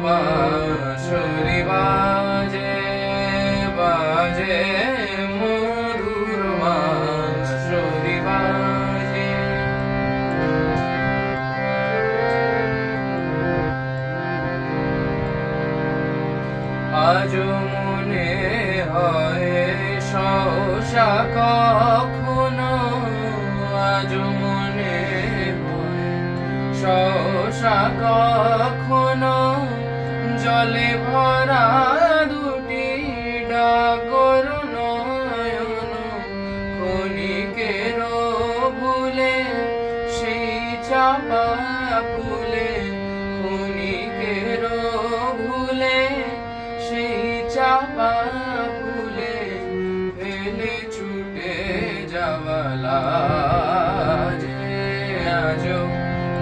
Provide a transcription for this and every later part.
বাঁশরি বাজে বাজে মধুর বাঁশরি বাজে। আজও মনে হয় সহসা কখনো, আজও মনে হয় সহসা কখনো, জলে ভরা দুটি ডাগর নয়ন, ক্ষণিকের ভুলে সেই চাপা ফুলে, ক্ষণিকের ভুলে সেই চাপা ফুলে, ফেলে ছুটে যাওয়া লাজে। আজও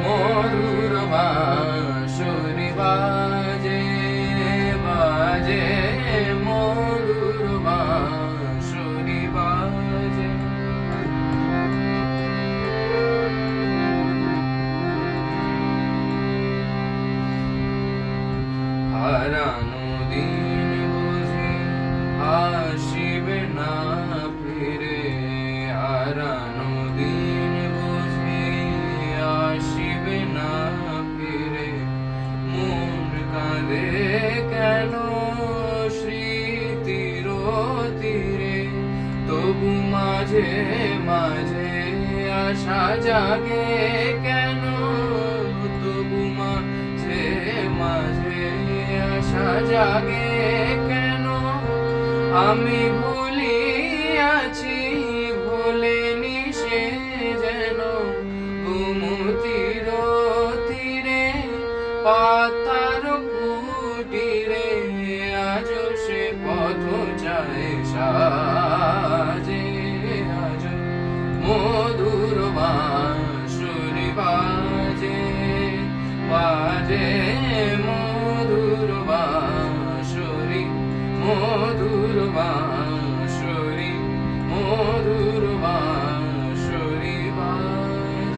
মধুর বাঁশরি বাজে বাজে মধুর বাঁশরি বাজে। হারানো দিন বুঝি আসিবে না ফিরে, হারানো দিন বুঝি আসিবে না ফিরে, মন কাঁদে কেন স্মৃতির তীরে, তবু মাঝে মাঝে আশা জাগে কেন, তবু মাঝে মাঝে আশা জাগে কেন, আমি ভুলিয়াছি ভোলেনি সে যেন, গোমতীর তীরে পাতার কুটিরে, আজও সে পথ চায় সাজে। আজও মধুর বাঁশরি বাজে বাজে